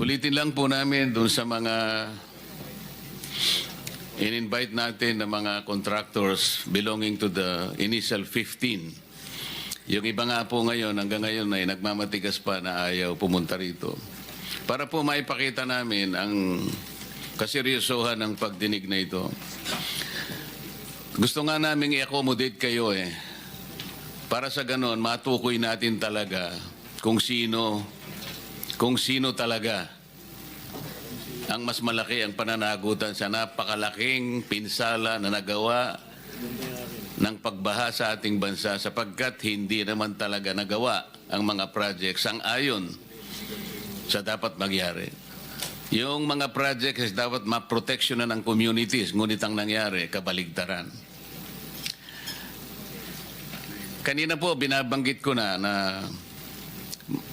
Ulitin lang po namin dun sa mga in-invite natin na mga contractors belonging to the initial 15. Yung iba nga po ngayon, hanggang ngayon ay nagmamatigas pa na ayaw pumunta rito. Para po maipakita namin ang kaseryosohan ng pagdinig na ito. Gusto nga namin i-accommodate kayo para sa ganon, matukoy natin talaga kung sino talaga ang mas malaki ang pananagutan sa napakalaking pinsala na nagawa ng pagbaha sa ating bansa sapagkat hindi naman talaga nagawa ang mga projects ang ayon sa dapat magyari. Yung mga projects dapat maproteksyonan ng communities, ngunit ang nangyari, kabaligtaran. Kanina po, binabanggit ko na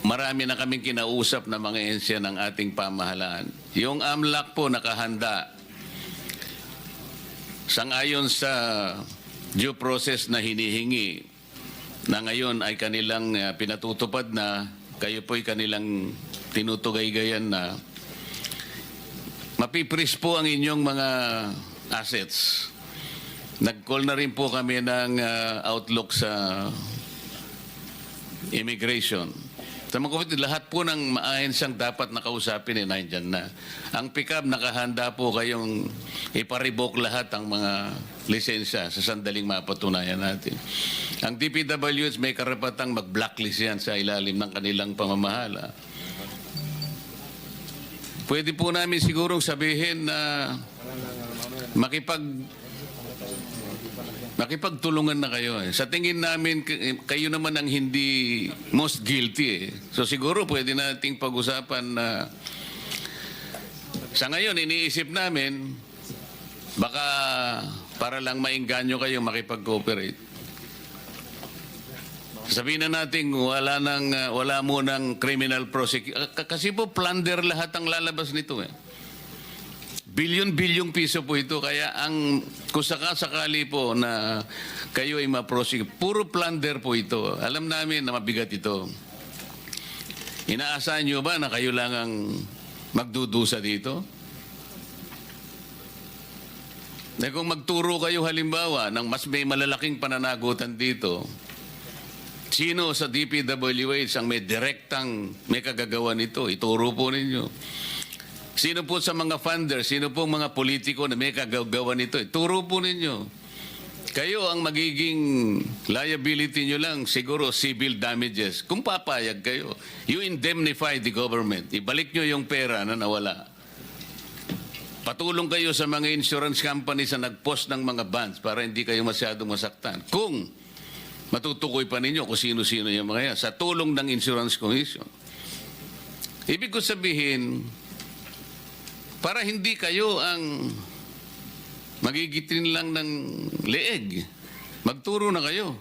marami na kaming kinausap na mga ehensya ng ating pamahalaan. Yung AMLAC po nakahanda sang-ayon sa due process na hinihingi na ngayon ay kanilang pinatutupad na, kayo po'y kanilang tinutugay-gayan na mapipris po ang inyong mga assets. Nag-call na rin po kami ng outlook sa immigration. Sa mga kapatid, lahat po ng maahensyang dapat nakausapin nandyan na. Ang pick-up, nakahanda po kayong iparevoke lahat ang mga lisensya sa sandaling mapatunayan natin. Ang DPWH may karapatang mag-blacklist yan sa ilalim ng kanilang pamamahala. Pwede po namin sigurong sabihin na makipagtulungan na kayo. Sa tingin namin, kayo naman ang hindi most guilty. So siguro pwede nating pag-usapan na sa ngayon, iniisip namin, baka para lang maingganyo kayo makipag-cooperate. Sabihin na natin, wala mo ng criminal prosecution. Kasi po, plunder lahat ang lalabas nito Bilyon-bilyong piso po ito. Kaya kung sakali po na kayo ay ma-prosecute, puro plunder po ito. Alam namin na mabigat ito. Inaasahan nyo ba na kayo lang ang magdudusa dito? Na kung magturo kayo halimbawa ng mas may malalaking pananagutan dito, sino sa DPWH ang may direktang may kagagawa nito? Ituro po ninyo. Sino po sa mga funders, sino po mga politiko na may kagagawa nito? Turo po ninyo. Kayo ang magiging liability nyo lang, siguro civil damages. Kung papayag kayo, you indemnify the government. Ibalik nyo yung pera na nawala. Patulong kayo sa mga insurance companies na nag-post ng mga bonds para hindi kayo masyadong masaktan. Kung matutukoy pa ninyo kung sino-sino yung mga yan, sa tulong ng insurance commission. Ibig ko sabihin, para hindi kayo ang magigitin lang ng leeg. Magturo na kayo.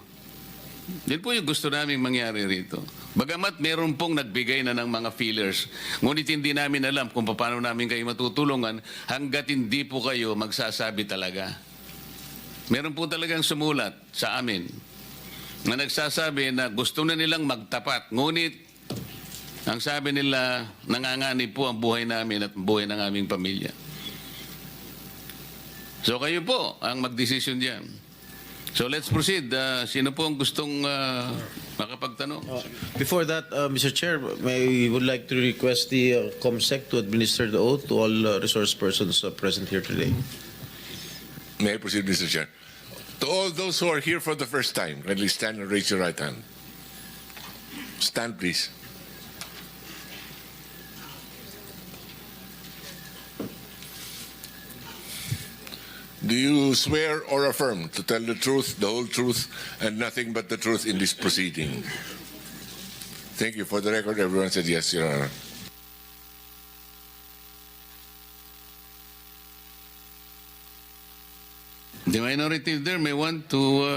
Yan po yung gusto namin mangyari rito. Bagamat meron pong nagbigay na ng mga feelers, ngunit hindi namin alam kung paano namin kayo matutulungan hanggat hindi po kayo magsasabi talaga. Meron po talagang sumulat sa amin na nagsasabi na gusto na nilang magtapat, ngunit ang sabi nila, nanganganib po ang buhay namin at buhay ng aming pamilya. So kayo po ang magdesisyon diyan. So let's proceed. Sino po ang gustong makapagtanong? Before that, Mr. Chair, I would like to request the COMSEC to administer the oath to all resource persons present here today. May I proceed, Mr. Chair? To all those who are here for the first time, kindly stand and raise your right hand. Stand, please. Do you swear or affirm to tell the truth, the whole truth, and nothing but the truth in this proceeding? Thank you. For the record, everyone said yes, Your Honor. The minority there may want to...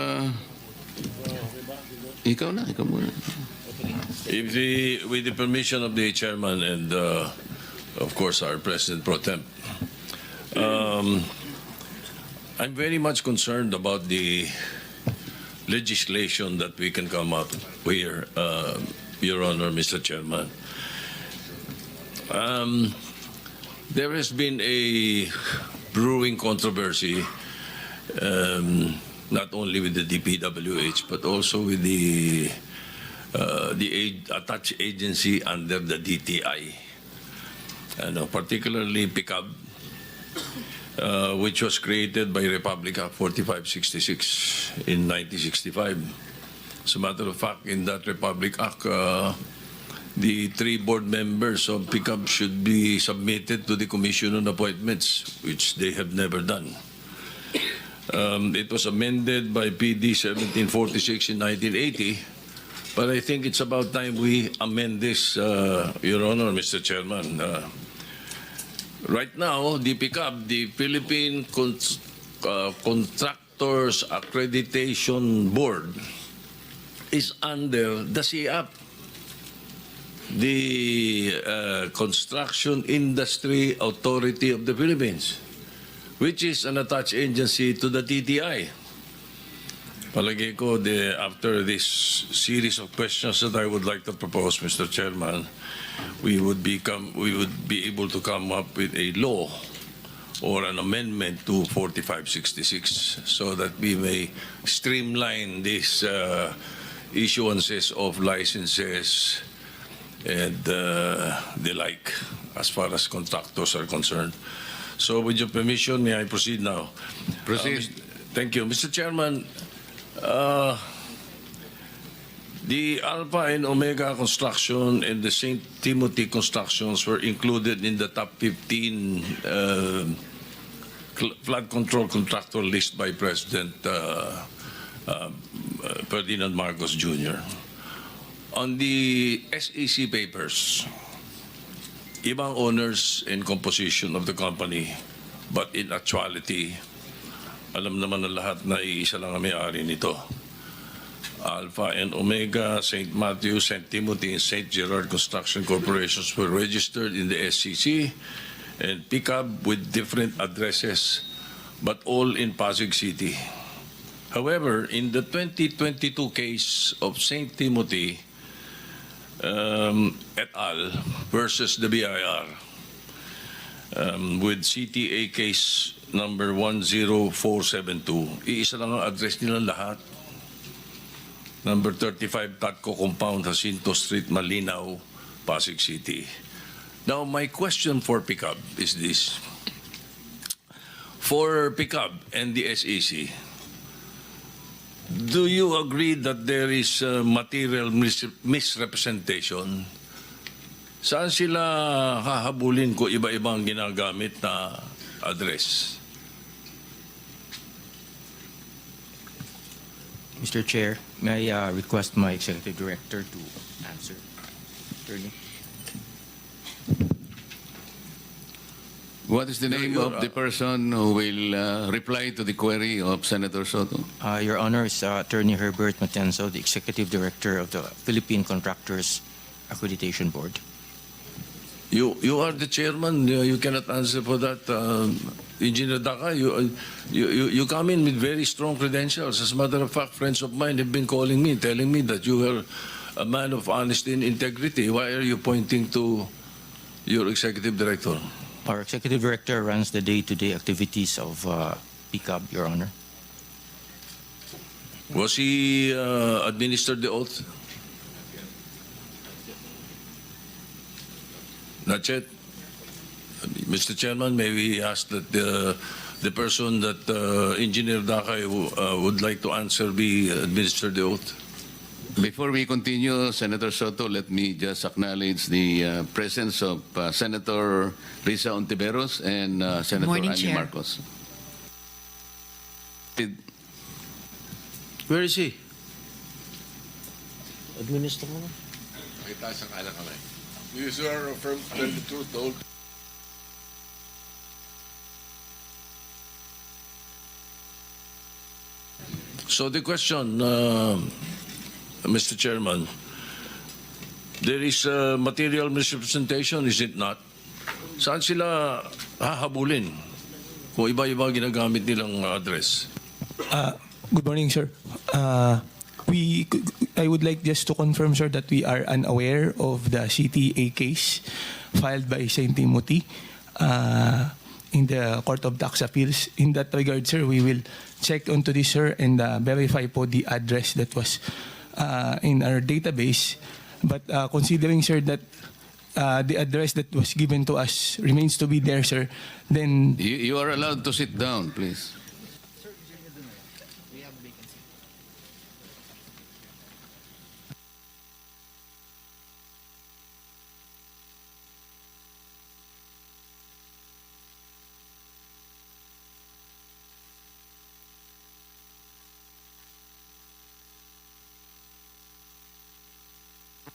ikaw muna. With the permission of the chairman and, of course, our President Pro Tem, I'm very much concerned about the legislation that we can come up here, Your Honor, Mr. Chairman. There has been a brewing controversy, not only with the DPWH, but also with the attached agency under the DTI, particularly PICAB, which was created by Republic Act 4566 in 1965. As a matter of fact, in that Republic Act, the 3 board members of PICAB should be submitted to the Commission on Appointments, which they have never done. It was amended by PD 1746 in 1980, but I think it's about time we amend this, Your Honor, Mr. Chairman. Right now, the PICAB, the Philippine Contractors Accreditation Board, is under the CIAP, the Construction Industry Authority of the Philippines, which is an attached agency to the TTI. Palagay ko, after this series of questions that I would like to propose, Mr. Chairman, we would be able to come up with a law or an amendment to 4566 so that we may streamline these issuances of licenses and the like, as far as contractors are concerned. So with your permission, may I proceed now? Proceed. Thank you. Mr. Chairman, the Alpha and Omega construction and the St. Timothy constructions were included in the top 15 flood control contractor list by President Ferdinand Marcos Jr. On the SEC papers, ibang owners and composition of the company, but in actuality, alam naman na lahat na iisa lang ang may-ari nito. Alpha and Omega, St. Matthew, St. Timothy, and St. Gerard Construction Corporations were registered in the SEC and PICAB with different addresses, but all in Pasig City. However, in the 2022 case of St. Timothy et al. Versus the BIR, with CTA case number 10472, iisa lang ang address nilang lahat. Number 35 Tatco Compound, Jacinto Street, Malinaw, Pasig City. Now, my question for PICAB is this. For PICAB and the SEC, do you agree that there is material misrepresentation? Saan sila hahabulin kung iba-ibang ginagamit na address? Mr. Chair, may I request my Executive Director to answer? Attorney. What is the name of the person who will reply to the query of Senator Soto? Your Honor, is Attorney Herbert Matenzo, the Executive Director of the Philippine Contractors Accreditation Board. You are the chairman. You cannot answer for that. Engineer Daka, you come in with very strong credentials. As a matter of fact, friends of mine have been calling me, telling me that you are a man of honesty and integrity. Why are you pointing to your Executive Director? Our Executive Director runs the day-to-day activities of PICAB, Your Honor. Was he administered the oath? Not yet. Mr. Chairman, may we ask that the person that Engineer Dakay would like to answer be administered the oath? Before we continue, Senator Soto, let me just acknowledge the presence of Senator Risa Ontiveros and Senator Morning, Annie Chair. Marcos. Where is he? Administer mo. Pakita sa kanan kamay. Do you swear or affirm to tell the truth, the whole So the question, Mr. Chairman, there is material misrepresentation, is it not? Saan sila hahabulin kung iba-iba ginagamit nilang address? Good morning, sir. I would like just to confirm, sir, that we are unaware of the CTA case. filed by St. Timothy in the Court of Tax Appeals. In that regard, sir, we will check onto this, sir, and verify po the address that was in our database. But considering, sir, that the address that was given to us remains to be there, sir, then You are allowed to sit down, please.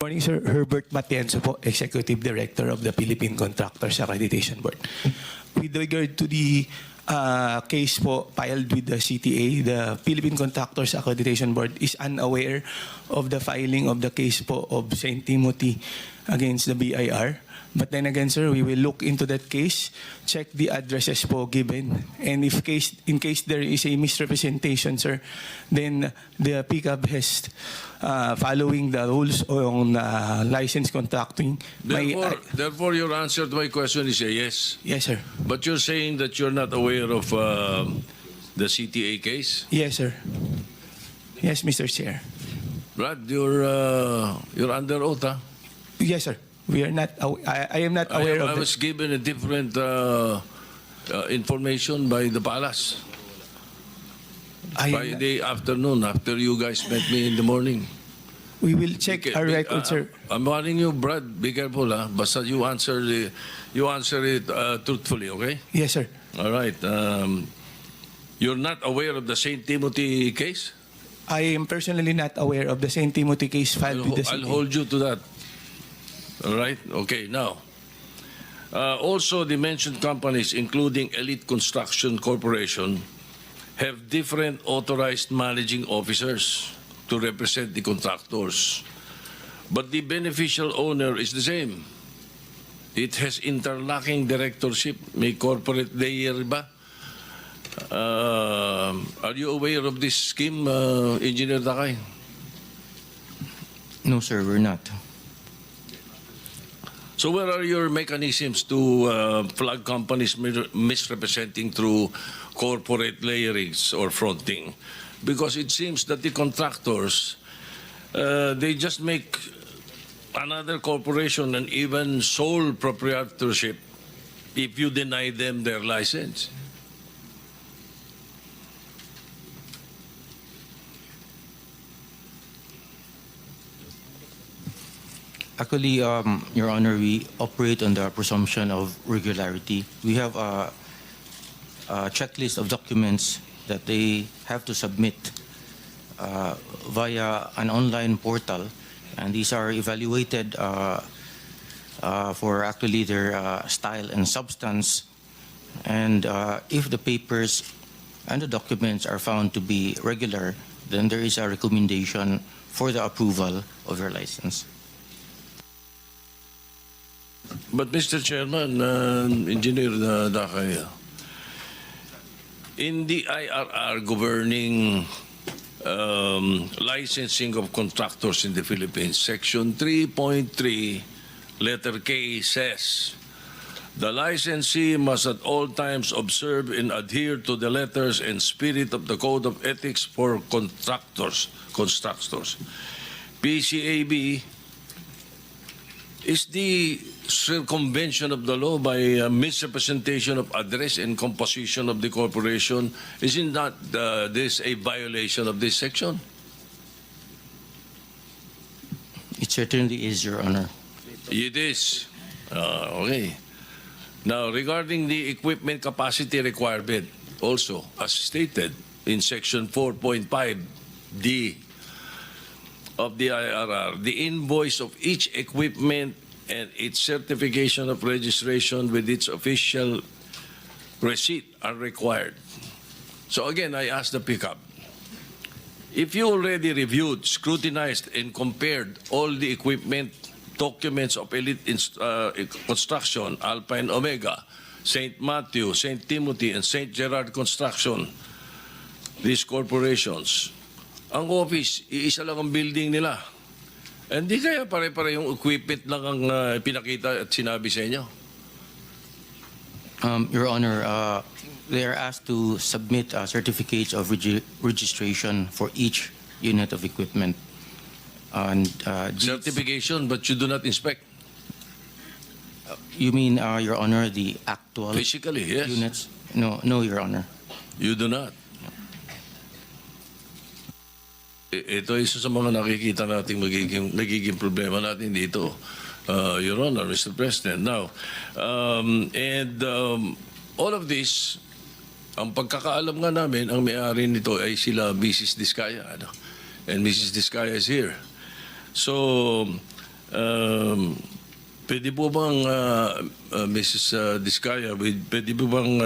morning, sir. Herbert Matienzo po, Executive Director of the Philippine Contractors Accreditation Board. With regard to the case po filed with the CTA, the Philippine Contractors Accreditation Board is unaware of the filing of the case po of St. Timothy against the BIR. But then again, sir, we will look into that case, check the addresses po given, and if in case there is a misrepresentation, sir, then the PCAB has, following the rules on license contracting. Therefore, your answer to my question is a yes. Yes, sir. But you're saying that you're not aware of the CTA case? Yes, sir. Yes, Mr. Chair. Brad, you're under oath, huh? Yes, sir. We are not. I am not aware I of was given a different information by the palace. Friday afternoon, after you guys met me in the morning. We will check our record, sir. I'm warning you, Brad. Be careful, huh? Basta you answer it truthfully, okay? Yes, sir. All right. You're not aware of the St. Timothy case? I am personally not aware of the St. Timothy case filed with the I'll CTA. hold you to that. All right? Okay, now. Also, the mentioned companies, including Elite Construction Corporation, have different authorized managing officers to represent the contractors. But the beneficial owner is the same. It has interlocking directorship. May corporate layer ba? Are you aware of this scheme, Engineer Dakay? No, sir, we're not. So where are your mechanisms to flag companies misrepresenting through corporate layerings or fronting? Because it seems that the contractors, they just make another corporation and even sole proprietorship if you deny them their license. Actually, Your Honor, we operate on the presumption of regularity. We have a checklist of documents that they have to submit via an online portal, and these are evaluated for actually their style and substance. And if the papers and the documents are found to be regular, then there is a recommendation for the approval of your license. But Mr. Chairman, Engineer Dakay, in the IRR governing licensing of contractors in the Philippines, Section 3.3, letter K says, the licensee must at all times observe and adhere to the letters and spirit of the Code of Ethics for contractors. PCAB is the circumvention of the law by misrepresentation of address and composition of the corporation. Isn't that this a violation of this section? It certainly is, Your Honor. It is. Okay. Now, regarding the equipment capacity requirement, also, as stated in Section 4.5D of the IRR, the invoice of each equipment and its certification of registration with its official receipt are required. So again, I ask the pickup, if you already reviewed, scrutinized, and compared all the equipment documents of Elite Construction, Alpine Omega, St. Matthew, St. Timothy, and St. Gerard Construction, these corporations, ang office, iisa lang ang building nila. Hindi kaya pare-pare yung equipment lang ang pinakita at sinabi sa inyo? Your Honor, they are asked to submit certificates of registration for each unit of equipment. And these- Certification, but you do not inspect. You mean, Your Honor, the actual Physically, yes. units? No, Your Honor. You do not. Ito isa sa mga nakikita nating nagiging problema natin dito, Your Honor, Mr. President. Now, all of this, ang pagkakaalam nga namin, ang may-ari nito ay sila Mrs. Discaya. Ano? And Mrs. Discaya is here. So, pwede po bang, Mrs. Discaya, pwede po bang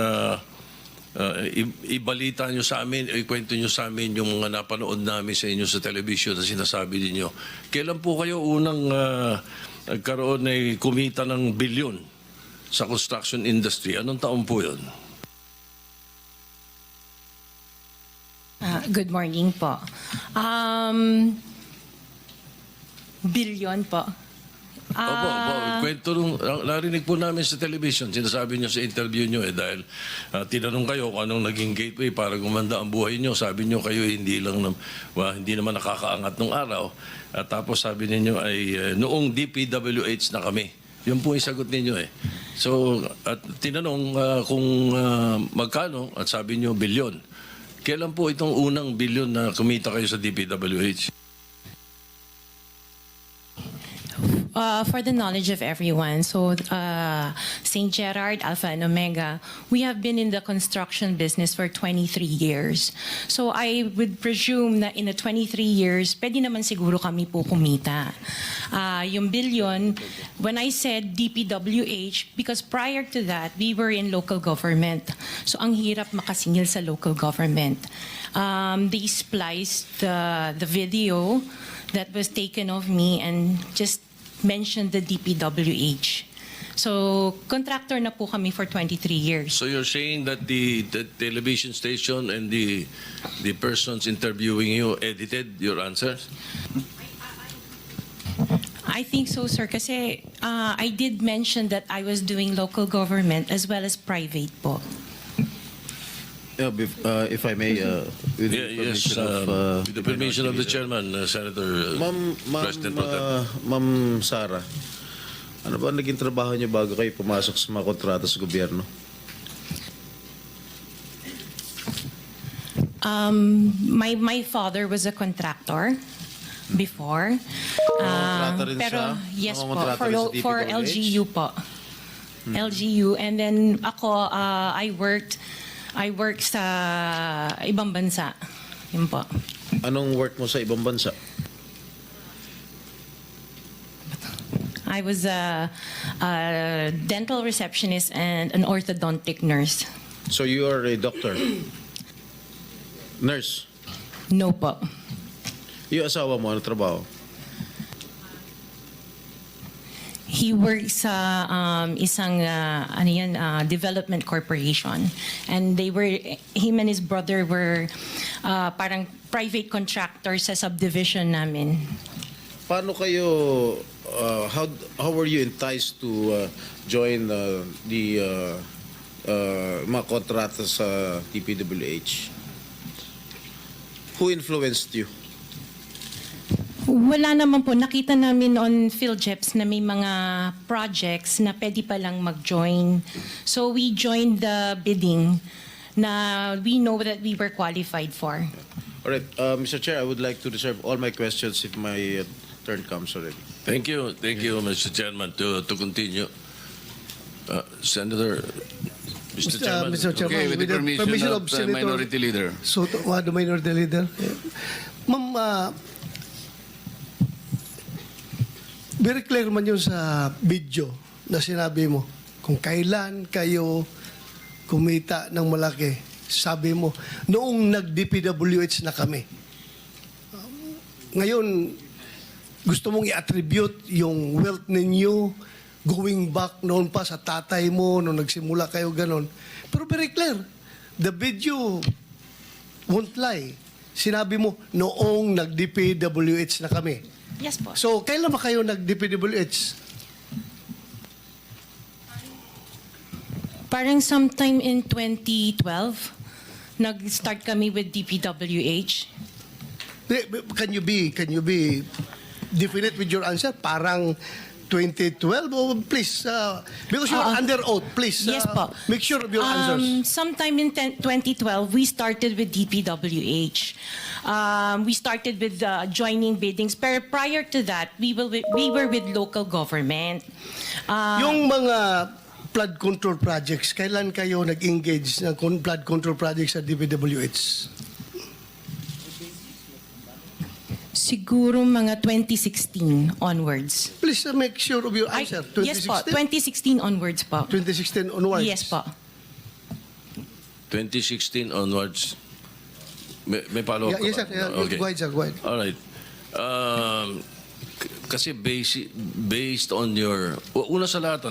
ibalita nyo sa amin, ikwento nyo sa amin yung mga napanood namin sa inyo sa television na sinasabi ninyo. Kailan po kayo unang nagkaroon ay kumita ng bilyon sa construction industry? Anong taon po yun? Good morning po. Billion po. Opo, kwento nung narinig po namin sa television, sinasabi nyo sa interview nyo dahil tinanong kayo kung anong naging gateway para gumanda ang buhay nyo. Sabi nyo kayo hindi naman nakakaangat nung araw. At tapos sabi niyo ay noong DPWH na kami. Yun po yung sagot ninyo eh. So, at tinanong kung magkano at sabi nyo bilyon. Kailan po itong unang bilyon na kumita kayo sa DPWH? For the knowledge of everyone, so St. Gerard, Alpha and Omega, we have been in the construction business for 23 years. So I would presume na in the 23 years, pwede naman siguro kami po kumita. Yung billion, when I said DPWH, because prior to that, we were in local government. So ang hirap makasingil sa local government. They spliced the video that was taken of me and just mentioned the DPWH. So, contractor na po kami for 23 years. So you're saying that the television station and the persons interviewing you edited your answers? I think so, sir, kasi I did mention that I was doing local government as well as private po. If I may, with the Yes, permission of, with the permission of the chairman, Senator President Pro Tem. Ma'am Sarah, ano ba naging trabaho niyo bago kayo pumasok sa mga kontrata sa gobyerno? My father was a contractor before. Nangongontrata rin Pero siya? yes po, Nangongontrata rin sa for DPWH? LGU po. LGU, and then ako, I worked sa ibang bansa. Yun po. Anong work mo sa ibang bansa? I was a dental receptionist and an orthodontic nurse. So you are a doctor? Nurse? No po. Yung asawa mo, ano trabaho? He works sa isang development corporation, and him and his brother were parang private contractors sa subdivision namin. Paano kayo, how were you enticed to join the mga kontrata sa DPWH? Who influenced you? Wala naman po. Nakita namin on PhilJeps na may mga projects na pwede palang mag-join. So we joined the bidding na we know that we were qualified for. All right, Mr. Chair, I would like to reserve all my questions if my turn comes already. Thank you, Mr. Chairman, to continue. Senator, Mr. Chairman. Mr. Chairman, Okay, with the permission of the Senator Minority Leader. Soto, the Minority Leader. Ma'am, very clear man yun sa video na sinabi mo. Kung kailan kayo kumita ng malaki, sabi mo, noong nag-DPWH na kami. Ngayon, gusto mong i-attribute yung wealth ninyo going back noon pa sa tatay mo, nung nagsimula kayo ganon. Pero very clear, the video won't lie. Sinabi mo, noong nag-DPWH na kami. Yes po. So, kailan ba kayo nag-DPWH? Parang sometime in 2012, nag-start kami with DPWH. Can you be definite with your answer? Parang 2012? Oh, please, because you are under oath, please Yes po. make sure of your answers. Sometime in 2012, we started with DPWH. We started with joining biddings. Pero prior to that, we were with local government. Yung mga flood control projects, kailan kayo nag-engage ng flood control projects sa DPWH? Siguro mga 2016 onwards. Please make sure of your answer. Yes po, 2016 onwards po. 2016 onwards? Yes po. 2016 onwards. May follow-up Yeah, yes, ka sir. ba? Yeah, Okay. Go ahead, sir. Go ahead. All right. Kasi based on your... Una sa lahat,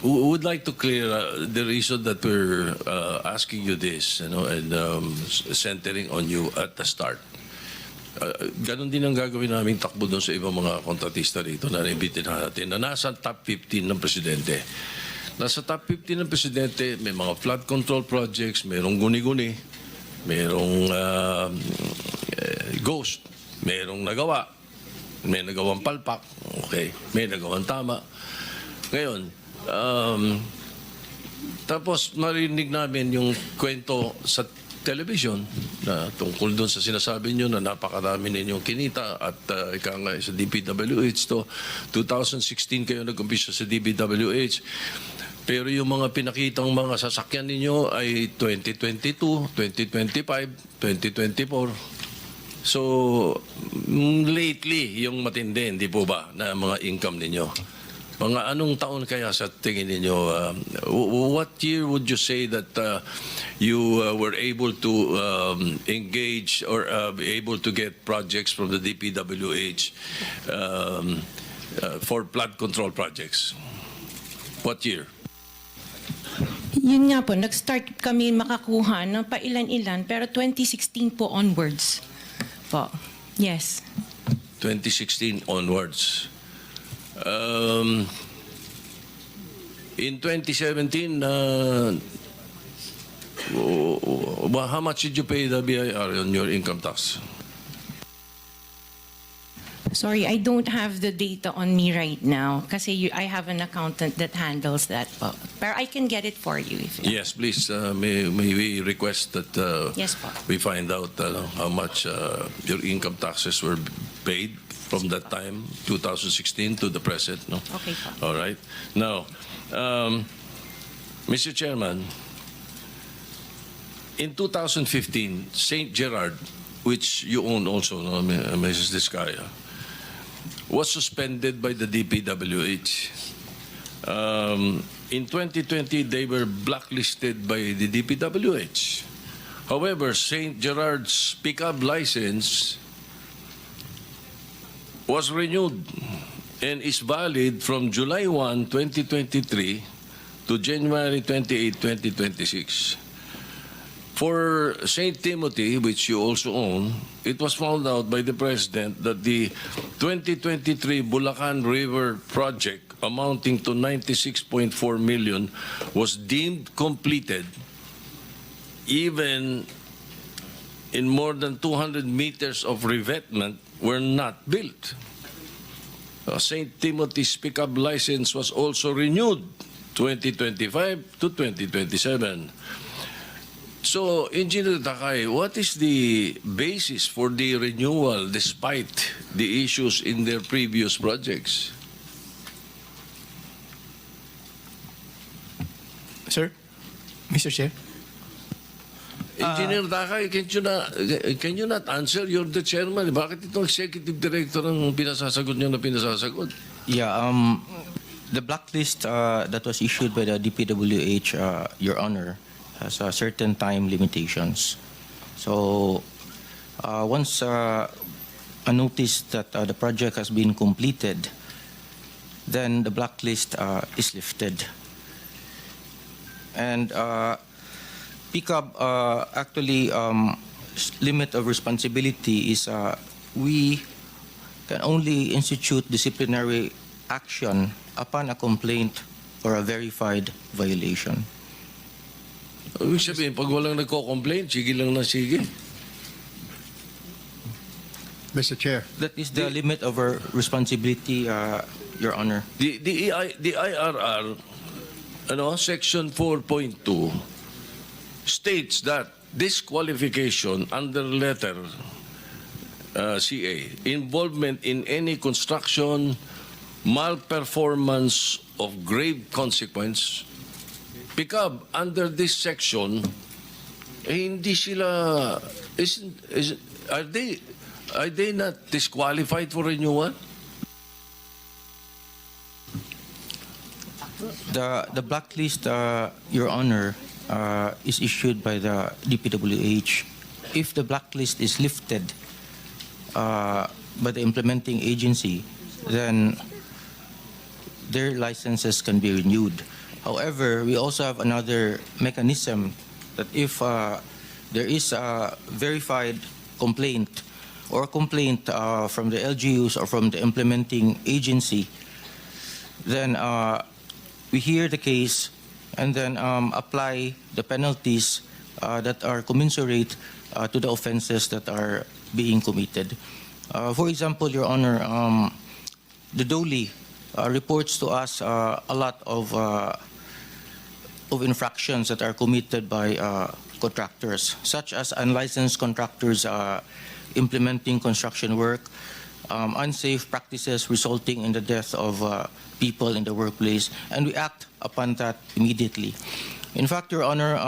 we would like to clear the reason that we're asking you this, and centering on you at the start. Ganon din ang gagawin namin takbo doon sa ibang mga kontratista rito na naibitin natin na nasa top 15 ng presidente. Nasa top 15 ng presidente, may mga flood control projects, mayroong guni-guni, mayroong ghost, mayroong nagawa, may nagawang palpak, okay, may nagawang tama. Ngayon, tapos marinig namin yung kwento sa television na tungkol doon sa sinasabi nyo na napakarami ninyong kinita at ika nga sa DPWH to 2016 kayo nag-umpisa sa DPWH. Pero yung mga pinakitang mga sasakyan ninyo ay 2022, 2025, 2024. So, lately, yung matindi, hindi po ba, na mga income ninyo? Mga anong taon kaya sa tingin ninyo? What year would you say that you were able to engage or be able to get projects from the DPWH for flood control projects? What year? Yun nga po, nag-start kami makakuha ng pailan-ilan, pero 2016 po onwards po. Yes. 2016 onwards. In 2017, how much did you pay the BIR on your income tax? Sorry, I don't have the data on me right now kasi I have an accountant that handles that po. Pero I can get it for you. If you Yes, please. May we request that Yes po. we find out how much your income taxes were paid from that time, 2016 to the present. No? Okay po. All right. Now, Mr. Chairman, in 2015, St. Gerard, which you own also, no, Mrs. Discaya, was suspended by the DPWH. In 2020, they were blacklisted by the DPWH. However, St. Gerard's pickup license was renewed and is valid from July 1, 2023 to January 28, 2026. For St. Timothy, which you also own, it was found out by the President that the 2023 Bulacan River project amounting to 96.4 million was deemed completed even in more than 200 meters of revetment were not built. St. Timothy's pickup license was also renewed 2025 to 2027. So, Engineer Takay, what is the basis for the renewal despite the issues in their previous projects? Sir? Mr. Chair? Engineer Takay, can you not answer? You're the chairman. Bakit itong executive director ang pinasasagot niyo na pinasasagot? Yeah, the blacklist that was issued by the DPWH, Your Honor, has certain time limitations. So, once a notice that the project has been completed, then the blacklist is lifted. And PICAB actually limit of responsibility is we can only institute disciplinary action upon a complaint or a verified violation. Ibig sabihin, pag walang nagko-complain, sige lang na sige. Mr. Chair. That is the limit of our responsibility, Your Honor. The IRR, Section 4.2 states that disqualification under letter CA, involvement in any construction, malperformance of grave consequence, pick up under this section, hindi sila, are they not disqualified for renewal? The blacklist, Your Honor, is issued by the DPWH. If the blacklist is lifted by the implementing agency, then their licenses can be renewed. However, we also have another mechanism that if there is a verified complaint or complaint from the LGUs or from the implementing agency, then we hear the case and then apply the penalties that are commensurate to the offenses that are being committed. For example, Your Honor, the DOLI reports to us a lot of infractions that are committed by contractors, such as unlicensed contractors implementing construction work, unsafe practices resulting in the death of people in the workplace, and we act upon that immediately. In fact, Your Honor,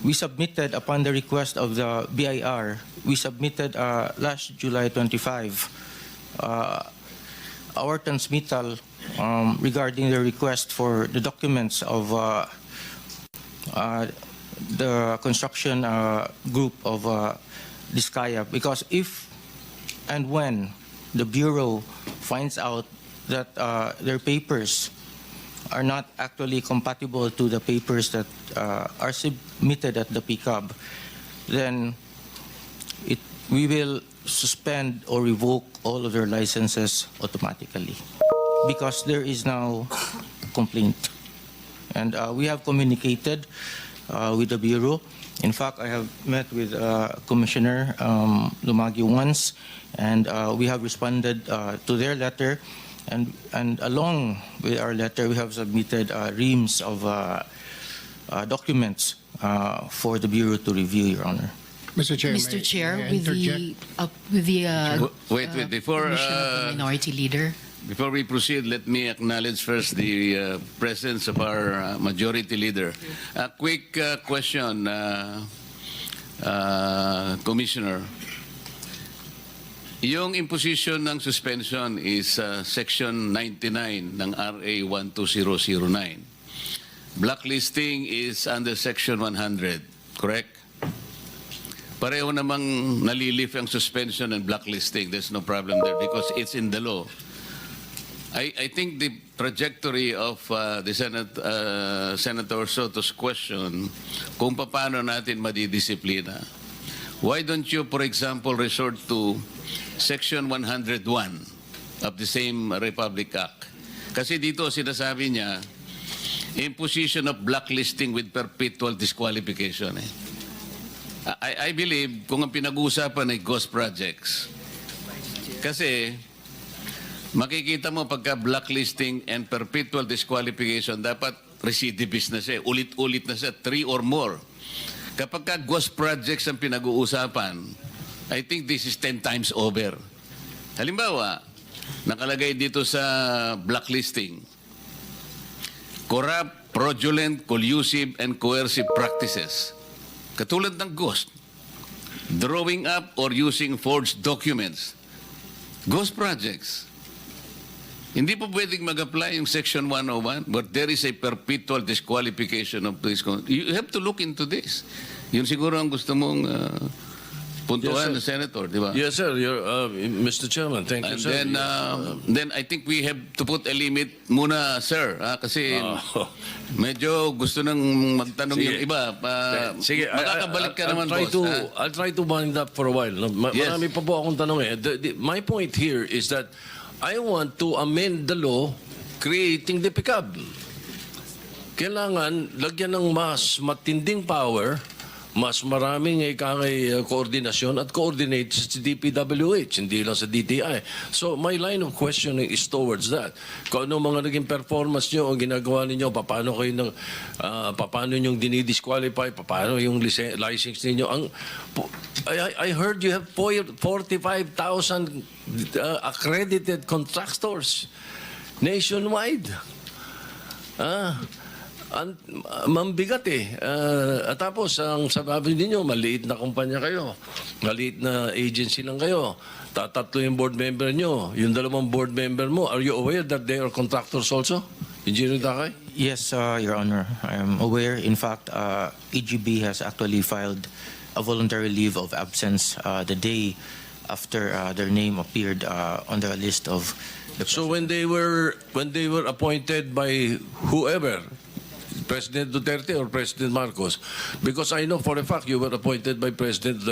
we submitted, upon the request of the BIR, we submitted last July 25 our transmittal regarding the request for the documents of the construction group of Discaya, because if and when the Bureau finds out that their papers are not actually compatible to the papers that are submitted at the PCAB, then we will suspend or revoke all of their licenses automatically because there is now complaint. And we have communicated with the Bureau. In fact, I have met with Commissioner Lumagi once, and we have responded to their letter. And along with our letter, we have submitted reams of documents for the Bureau to review, Your Honor. Mr. Chair, Mr. Chair, may I with the Wait, before permission of the Minority Leader. before we proceed, let me acknowledge first the presence of our Majority Leader. A quick question, Commissioner. Yung imposition ng suspension is Section 99 ng RA 12009. Blacklisting is under Section 100, correct? Pareho namang nalilif ang suspension and blacklisting. There's no problem there because it's in the law. I think the trajectory of the Senator Soto's question, kung paano natin madidisiplina, why don't you, for example, resort to Section 101 of the same Republic Act? Kasi dito sinasabi niya, imposition of blacklisting with perpetual disqualification. I believe kung ang pinag-uusapan ay ghost projects. Kasi makikita mo pagka blacklisting and perpetual disqualification, dapat recidivist na siya, ulit-ulit na siya, 3 or more. Kapag ka ghost projects ang pinag-uusapan, I think this is 10 times over. Halimbawa, nakalagay dito sa blacklisting, corrupt, fraudulent, collusive, and coercive practices. Katulad ng ghost, drawing up or using forged documents. Ghost projects. Hindi po pwedeng mag-apply yung Section 101, but there is a perpetual disqualification of this. You have to look into this. Yun siguro ang gusto mong puntuhan Yes, ng Senator, di ba? Yes, sir. Mr. Chairman, thank you, And sir. then I think we have to put a limit muna, sir. Kasi medyo gusto nang magtanong Sige. yung iba. Sige, Makakabalik ka naman, try boss. I'll try to wind up for a while. No, Yes. Marami pa po akong tanong eh. My point here is that I want to amend the law creating the PICAB. Kailangan lagyan ng mas matinding power, mas maraming koordinasyon at coordinate sa DPWH, hindi lang sa DTI. So my line of questioning is towards that. Kung ano mga naging performance nyo, ang ginagawa ninyo, paano kayo paano nyo dinidisqualify, paano yung license ninyo. I heard you have 45,000 accredited contractors nationwide. Mambigat eh. Tapos, ang sabi ninyo, maliit na kumpanya kayo. Maliit na agency lang kayo. Tatlo yung board member nyo. Yung dalawang board member mo, are you aware that they are contractors also? Engineer Dakay? Yes, Your Honor. I am aware. In fact, EGB has actually filed a voluntary leave of absence the day after their name appeared on the list of the So when they were appointed by whoever, President Duterte or President Marcos, because I know for a fact you were appointed by President